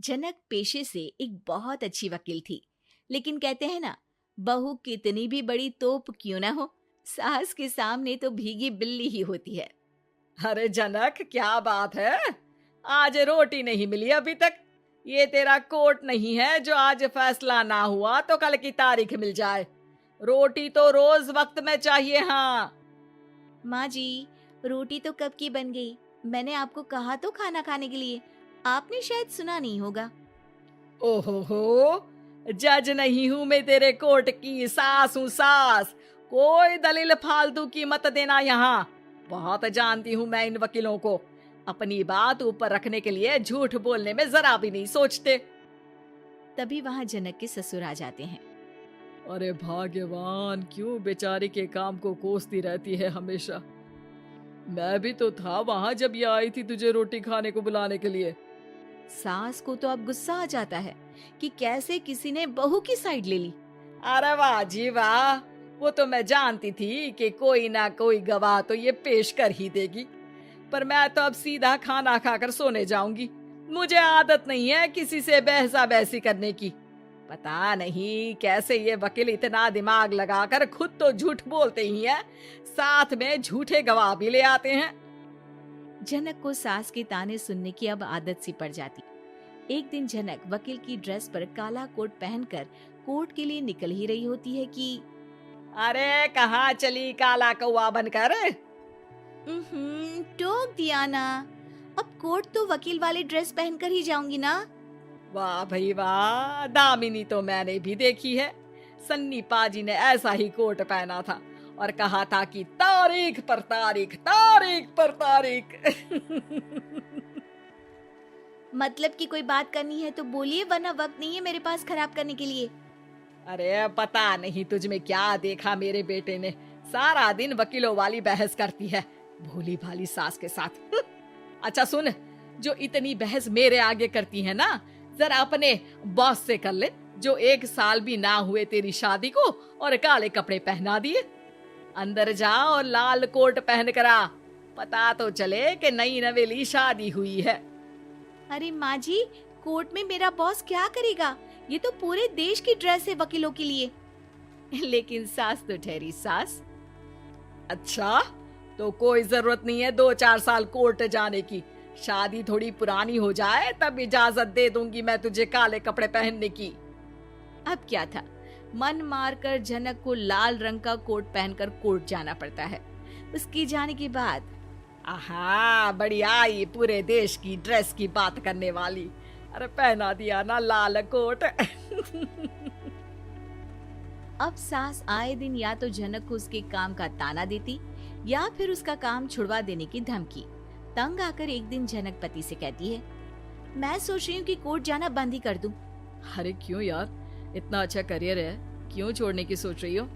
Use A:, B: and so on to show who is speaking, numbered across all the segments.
A: जनक पेशे से एक बहुत अच्छी वकील थी, लेकिन कहते हैं ना, बहू कितनी भी बड़ी तोप क्यों ना हो, सास के सामने तो भीगी बिल्ली ही होती है।
B: अरे जनक, क्या बात है। आज रोटी नहीं मिली अभी तक। ये तेरा कोर्ट नहीं है जो आज फैसला ना हुआ तो कल की तारीख मिल जाए। रोटी तो रोज वक्त में चाहिए। हाँ।
A: माँ जी, रोटी तो कब की बन गई। मैंने आपको कहा तो खाना खाने के लिए, आपने शायद सुना नहीं होगा।
B: ओहो, जज नहीं हूं मैं तेरे कोर्ट की, सास हूँ सास। कोई दलील फालतू की मत देना यहाँ। बहुत जानती हूँ मैं इन वकीलों को। अपनी बात ऊपर रखने के लिए झूठ बोलने में जरा भी नहीं सोचते।
A: तभी वहां जनक के ससुर आ जाते हैं।
B: अरे भाग्यवान, क्यों बेचारी के काम को कोसती रहती है हमेशा। मैं भी तो था वहां जब ये आई थी तुझे रोटी खाने को बुलाने के लिए।
A: सास को तो अब गुस्सा आ जाता है कि कैसे किसी ने बहू की साइड ले ली।
B: अरे वाह जी वाह, वो तो मैं जानती थी कि कोई ना कोई गवाह तो ये पेश कर ही देगी। पर मैं तो अब सीधा खाना खाकर सोने जाऊंगी। मुझे आदत नहीं है किसी से बहसा बहसी करने की। पता नहीं कैसे ये वकील इतना दिमाग लगाकर खुद तो झूठ बोलते ही हैं, साथ में झूठे गवाह भी ले आते हैं।
A: जनक को सास के ताने सुनने की अब आदत सी पड़ जाती। एक दिन जनक वकील की ड्रेस पर काला कोट पहनकर कोर्ट के लिए निकल ही रही होती है कि
B: अरे कहाँ चली काला कौवा बनकर।
A: टोक दिया ना। अब कोर्ट तो वकील वाली ड्रेस पहनकर ही जाऊंगी ना।
B: वाह भाई वाह, दामिनी तो मैंने भी देखी है। सन्नी पाजी ने ऐसा ही कोट पहना था और कहा था कि तारीख पर तारीख, तारीख पर तारीख।
A: मतलब कि कोई बात करनी है तो बोलिए, वरना वक्त नहीं है मेरे पास खराब करने के लिए।
B: अरे पता नहीं तुझ में क्या देखा मेरे बेटे ने, सारा दिन वकीलों वाली बहस करती है भोली भाली सास के साथ। अच्छा सुन, जो इतनी बहस मेरे आगे करती है ना, जरा अपने बॉस से कर ले, जो 1 साल भी ना हुए तेरी शादी को और काले कपड़े पहना दिए। अंदर जा और लाल कोट पहन कर आ, पता तो चले कि नई नवेली शादी हुई है।
A: अरे माँ जी, कोर्ट में मेरा बॉस क्या करेगा? ये तो पूरे देश की ड्रेस है वकीलों के लिए। लेकिन सास तो ठहरी सास।
B: अच्छा, तो कोई जरूरत नहीं है 2-4 साल कोर्ट जाने की। शादी थोड़ी पुरानी हो जाए तब इजाजत दे दूंगी मैं तुझे काले कपड़े पहनने की।
A: अब क्या था, मन मारकर जनक को लाल रंग का कोट पहनकर कोर्ट जाना पड़ता है। उसकी जाने के बाद
B: आहा, बढ़िया आई पूरे देश की ड्रेस की बात करने वाली। अरे पहना दिया ना लाल कोट।
A: अब सास आए दिन या तो जनक को उसके काम का ताना देती या फिर उसका काम छुड़वा देने की धमकी। तंग आकर एक दिन जनक पति से कहती है, मैं सोच रही हूँ कि कोर्ट जाना बंद ही कर दूं।
B: अरे क्यों यार, इतना अच्छा करियर है, क्यों छोड़ने की सोच रही हो?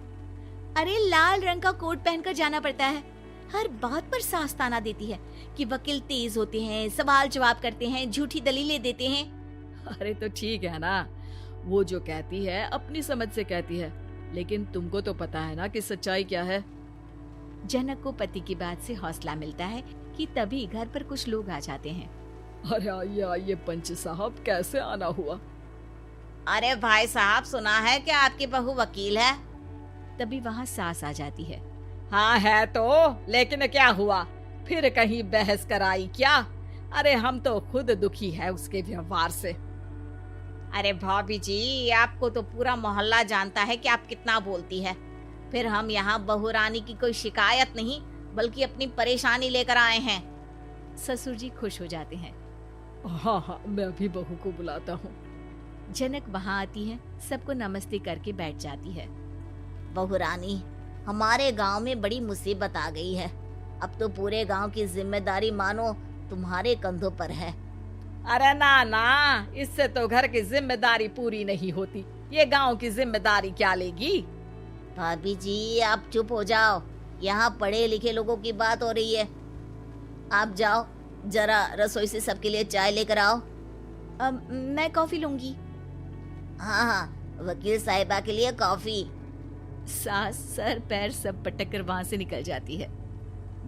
A: अरे लाल रंग का कोट पहनकर जाना पड़ता है। हर बात पर सास ताना देती है कि वकील तेज होते हैं, सवाल जवाब करते हैं, झूठी दलीलें देते हैं।
B: अरे तो ठीक है ना, वो जो कहती है अपनी समझ से कहती है, लेकिन तुमको तो पता है ना कि सच्चाई क्या है।
A: जनक को पति की बात से हौसला मिलता है कि तभी घर पर कुछ लोग आ जाते हैं।
B: अरे आइए पंच साहब, कैसे आना हुआ?
A: अरे भाई साहब, सुना है कि आपकी बहू वकील है। तभी वहाँ सास आ जाती है।
B: हाँ है तो, लेकिन क्या हुआ, फिर कहीं बहस कराई क्या? अरे हम तो खुद दुखी है उसके व्यवहार से।
A: अरे भाभी जी, आपको तो पूरा मोहल्ला जानता है कि आप कितना बोलती है। फिर हम यहाँ बहू रानी की कोई शिकायत नहीं, बल्कि अपनी परेशानी लेकर आए हैं। ससुर जी खुश हो जाते हैं।
B: हाँ हाँ, मैं भी बहू को बुलाता हूँ।
A: जनक वहाँ आती है, सबको नमस्ते करके बैठ जाती है। बहू रानी, हमारे गांव में बड़ी मुसीबत आ गई है। अब तो पूरे गांव की जिम्मेदारी मानो तुम्हारे कंधों पर है।
B: अरे ना ना, इससे तो घर की जिम्मेदारी पूरी नहीं होती, ये गांव की जिम्मेदारी क्या लेगी?
A: भाभी जी आप चुप हो जाओ, यहाँ पढ़े लिखे लोगों की बात हो रही है। आप जाओ, जरा रसोई से सबके लिए चाय लेकर आओ। मैं कॉफी लूंगी। हाँ हाँ, वकील साहिबा के लिए कॉफी। सास सर पैर सब पटक कर वहाँ से निकल जाती है।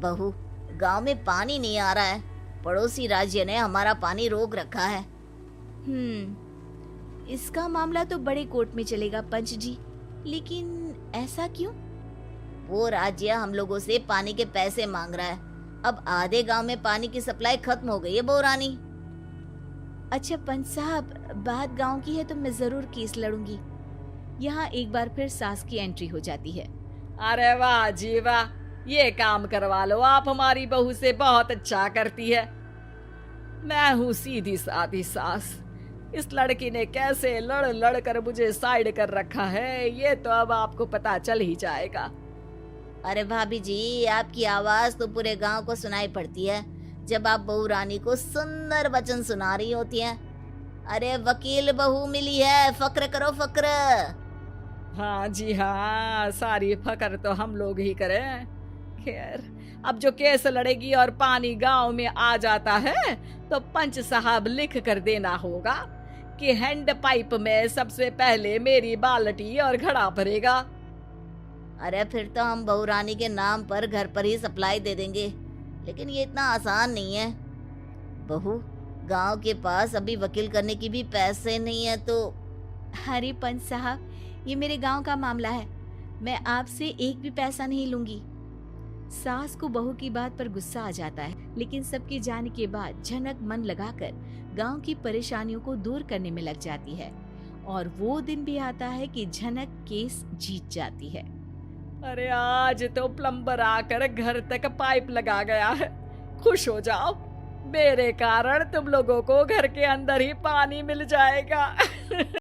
A: बहू, गांव में पानी नहीं आ रहा है, पड़ोसी राज्य ने हमारा पानी रोक रखा है। इसका मामला तो बड़े कोर्ट में चलेगा पंच जी, लेकिन ऐसा क्यों? वो राज्य हम लोगों से पानी के पैसे मांग रहा है। अब आधे गांव में पानी की सप्लाई खत्म हो गई है बहू रानी। अच्छा पंच साहब, बात गांव की है तो मैं जरूर केस लड़ूंगी। यहाँ एक बार फिर सास की एंट्री हो जाती है।
B: अरे वाह जी वाह, ये काम करवा लो, आप हमारी बहू से बहुत अच्छा करती है। मैं हूँ सीधी सादी सास। इस लड़की ने कैसे लड़ लड़ कर मुझे साइड कर रखा है, ये तो अब आपको पता चल ही जाएगा।
A: अरे भाभी जी, आपकी आवाज तो पूरे गांव को सुनाई पड़ती है जब आप बहू रानी को सुंदर वचन सुना रही होती हैं। अरे वकील बहू मिली है, फक्र करो फक्र।
B: हाँ जी हाँ, सारी फकर तो हम लोग ही करें। खैर, अब जो केस लड़ेगी और पानी गांव में आ जाता है तो पंच साहब लिख कर देना होगा कि हैंड पाइप में सबसे पहले मेरी बाल्टी और घड़ा भरेगा।
A: अरे फिर तो हम बहू रानी के नाम पर घर पर ही सप्लाई दे देंगे, लेकिन ये इतना आसान नहीं है। बहू, गांव के पास अभी वकील करने की भी पैसे नहीं है तो। अरे पंच साहब, ये मेरे गांव का मामला है, मैं आपसे एक भी पैसा नहीं लूंगी। सास को बहू की बात पर गुस्सा आ जाता है, लेकिन सबके जाने के बाद झनक मन लगाकर गांव की परेशानियों को दूर करने में लग जाती है। और वो दिन भी आता है कि झनक केस जीत जाती है।
B: अरे आज तो प्लम्बर आकर घर तक पाइप लगा गया है। खुश हो जाओ, मेरे कारण तुम लोगों को घर के अंदर ही पानी मिल जाएगा।